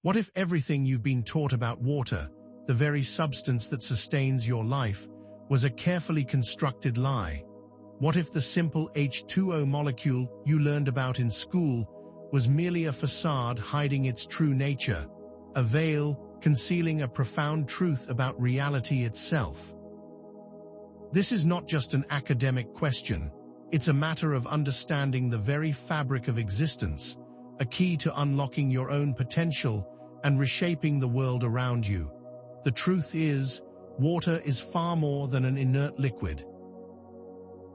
What if everything you've been taught about water, the very substance that sustains your life, was a carefully constructed lie? What if the simple H2O molecule you learned about in school was merely a facade hiding its true nature, a veil concealing a profound truth about reality itself? This is not just an academic question, it's a matter of understanding the very fabric of existence, a key to unlocking your own potential and reshaping the world around you. The truth is, water is far more than an inert liquid.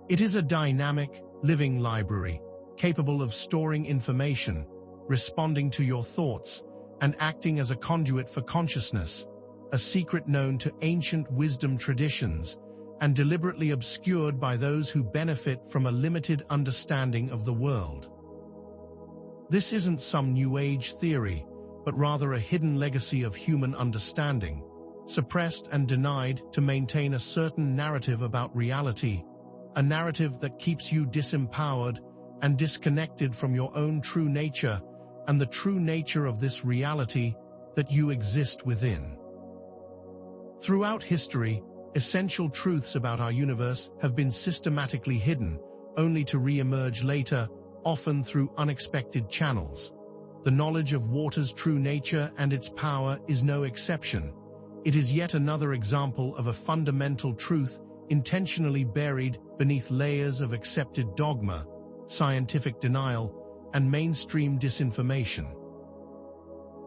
It is a dynamic, living library, capable of storing information, responding to your thoughts, and acting as a conduit for consciousness, a secret known to ancient wisdom traditions and deliberately obscured by those who benefit from a limited understanding of the world. This isn't some New Age theory, but rather a hidden legacy of human understanding, suppressed and denied to maintain a certain narrative about reality, a narrative that keeps you disempowered and disconnected from your own true nature and the true nature of this reality that you exist within. Throughout history, essential truths about our universe have been systematically hidden, only to re-emerge later, often through unexpected channels. The knowledge of water's true nature and its power is no exception. It is yet another example of a fundamental truth intentionally buried beneath layers of accepted dogma, scientific denial, and mainstream disinformation.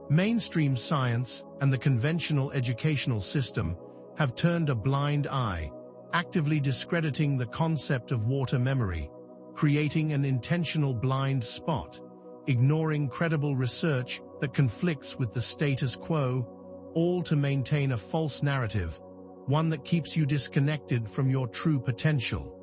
Mainstream science and the conventional educational system have turned a blind eye, actively discrediting the concept of water memory, creating an intentional blind spot, ignoring credible research that conflicts with the status quo, all to maintain a false narrative, one that keeps you disconnected from your true potential.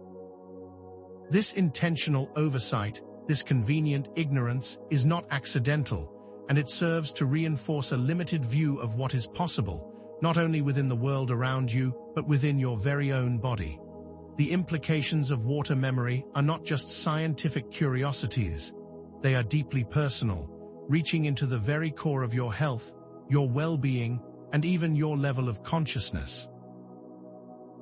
This intentional oversight, this convenient ignorance, is not accidental, and it serves to reinforce a limited view of what is possible, not only within the world around you, but within your very own body. The implications of water memory are not just scientific curiosities. They are deeply personal, reaching into the very core of your health, your well-being, and even your level of consciousness.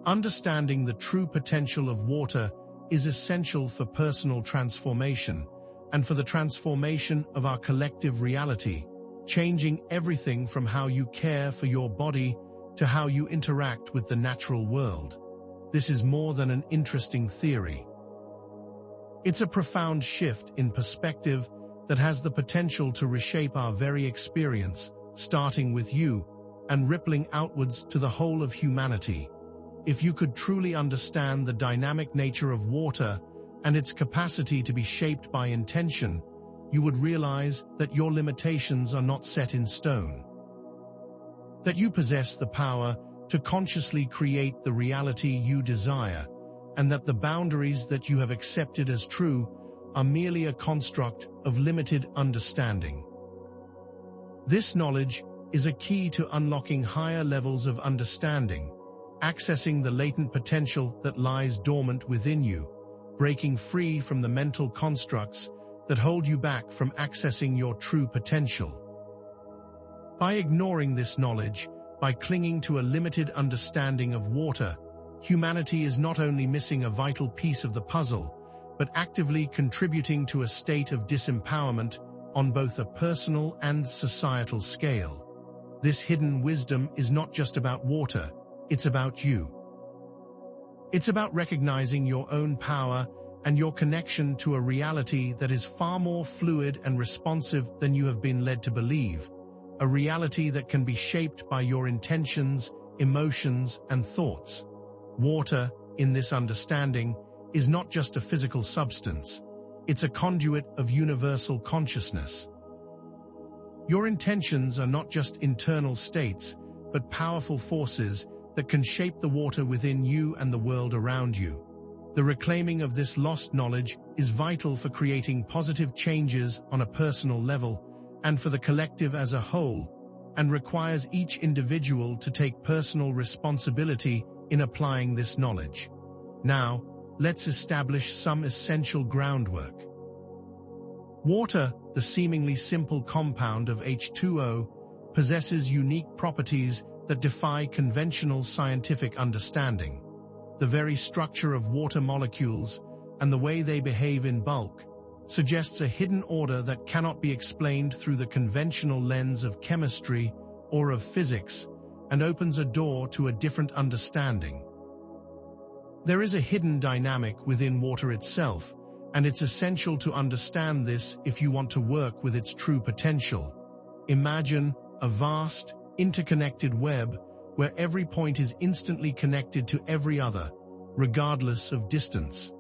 Understanding the true potential of water is essential for personal transformation and for the transformation of our collective reality, changing everything from how you care for your body to how you interact with the natural world. This is more than an interesting theory. It's a profound shift in perspective that has the potential to reshape our very experience, starting with you and rippling outwards to the whole of humanity. If you could truly understand the dynamic nature of water and its capacity to be shaped by intention, you would realize that your limitations are not set in stone. That you possess the power to consciously create the reality you desire, and that the boundaries that you have accepted as true are merely a construct of limited understanding. This knowledge is a key to unlocking higher levels of understanding, accessing the latent potential that lies dormant within you, breaking free from the mental constructs that hold you back from accessing your true potential. By ignoring this knowledge, by clinging to a limited understanding of water, humanity is not only missing a vital piece of the puzzle, but actively contributing to a state of disempowerment on both a personal and societal scale. This hidden wisdom is not just about water, it's about you. It's about recognizing your own power and your connection to a reality that is far more fluid and responsive than you have been led to believe, a reality that can be shaped by your intentions, emotions, and thoughts. Water, in this understanding, is not just a physical substance, it's a conduit of universal consciousness. Your intentions are not just internal states, but powerful forces that can shape the water within you and the world around you. The reclaiming of this lost knowledge is vital for creating positive changes on a personal level and for the collective as a whole, and requires each individual to take personal responsibility in applying this knowledge. Now, let's establish some essential groundwork. Water, the seemingly simple compound of H2O, possesses unique properties that defy conventional scientific understanding. The very structure of water molecules and the way they behave in bulk suggests a hidden order that cannot be explained through the conventional lens of chemistry or of physics, and opens a door to a different understanding. There is a hidden dynamic within water itself, and it's essential to understand this if you want to work with its true potential. Imagine a vast, interconnected web where every point is instantly connected to every other, regardless of distance.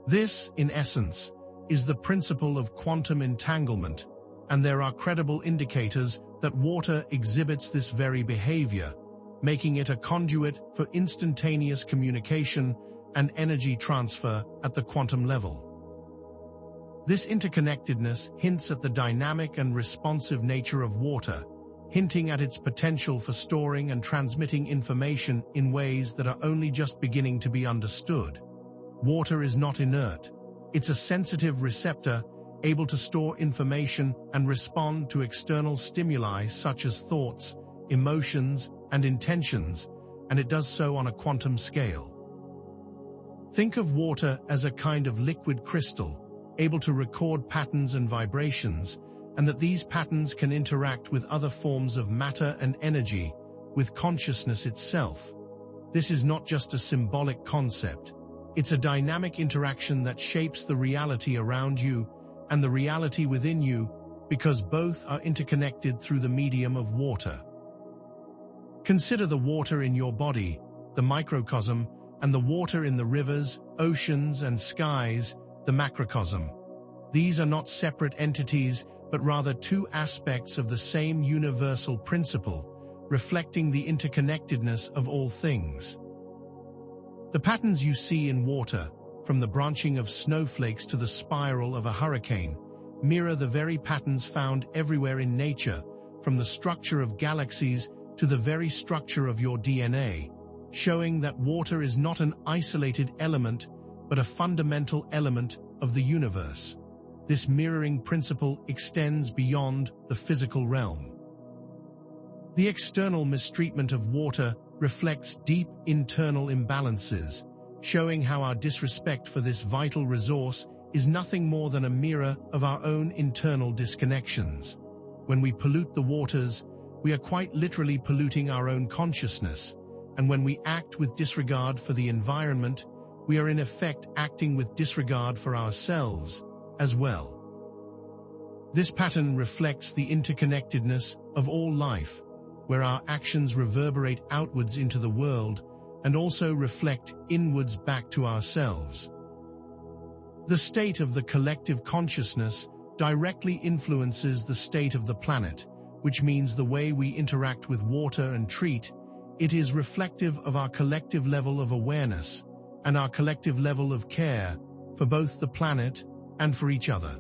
This, in essence, is the principle of quantum entanglement, and there are credible indicators that water exhibits this very behavior, making it a conduit for instantaneous communication and energy transfer at the quantum level. This interconnectedness hints at the dynamic and responsive nature of water, hinting at its potential for storing and transmitting information in ways that are only just beginning to be understood. Water is not inert. It's a sensitive receptor, able to store information and respond to external stimuli such as thoughts, emotions, and intentions, and it does so on a quantum scale. Think of water as a kind of liquid crystal, able to record patterns and vibrations, and that these patterns can interact with other forms of matter and energy, with consciousness itself. This is not just a symbolic concept. It's a dynamic interaction that shapes the reality around you and the reality within you, because both are interconnected through the medium of water. Consider the water in your body, the microcosm, and the water in the rivers, oceans, and skies, the macrocosm. These are not separate entities, but rather two aspects of the same universal principle, reflecting the interconnectedness of all things. The patterns you see in water, from the branching of snowflakes to the spiral of a hurricane, mirror the very patterns found everywhere in nature, from the structure of galaxies to the very structure of your DNA, showing that water is not an isolated element, but a fundamental element of the universe. This mirroring principle extends beyond the physical realm. The external mistreatment of water reflects deep internal imbalances, showing how our disrespect for this vital resource is nothing more than a mirror of our own internal disconnections. When we pollute the waters, we are quite literally polluting our own consciousness, and when we act with disregard for the environment, we are in effect acting with disregard for ourselves as well. This pattern reflects the interconnectedness of all life, where our actions reverberate outwards into the world and also reflect inwards back to ourselves. The state of the collective consciousness directly influences the state of the planet, which means the way we interact with water and treat it is reflective of our collective level of awareness and our collective level of care for both the planet and for each other.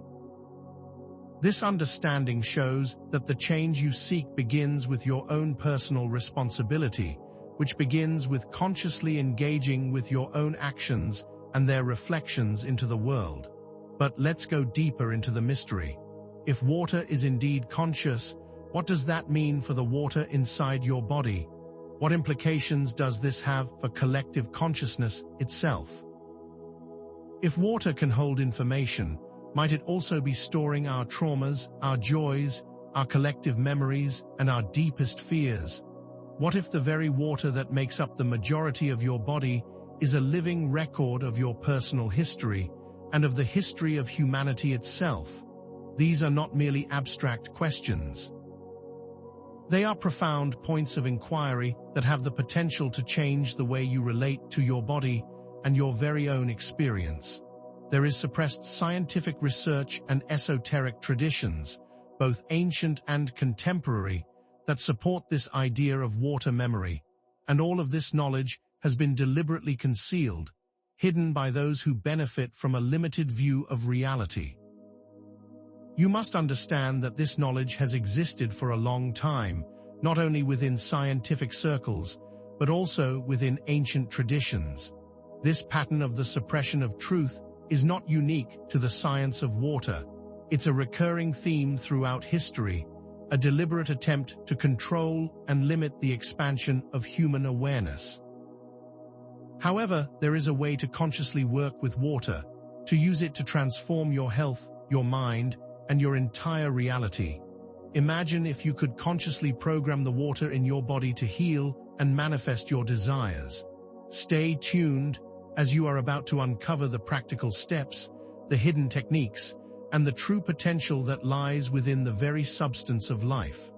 This understanding shows that the change you seek begins with your own personal responsibility, which begins with consciously engaging with your own actions and their reflections into the world. But let's go deeper into the mystery. If water is indeed conscious, what does that mean for the water inside your body? What implications does this have for collective consciousness itself? If water can hold information, might it also be storing our traumas, our joys, our collective memories, and our deepest fears? What if the very water that makes up the majority of your body is a living record of your personal history and of the history of humanity itself? These are not merely abstract questions. They are profound points of inquiry that have the potential to change the way you relate to your body and your very own experience. There is suppressed scientific research and esoteric traditions, both ancient and contemporary, that support this idea of water memory, and all of this knowledge has been deliberately concealed, hidden by those who benefit from a limited view of reality. You must understand that this knowledge has existed for a long time, not only within scientific circles, but also within ancient traditions. This pattern of the suppression of truth is not unique to the science of water. It's a recurring theme throughout history, a deliberate attempt to control and limit the expansion of human awareness. However, there is a way to consciously work with water, to use it to transform your health, your mind, and your entire reality. Imagine if you could consciously program the water in your body to heal and manifest your desires. Stay tuned, as you are about to uncover the practical steps, the hidden techniques, and the true potential that lies within the very substance of life.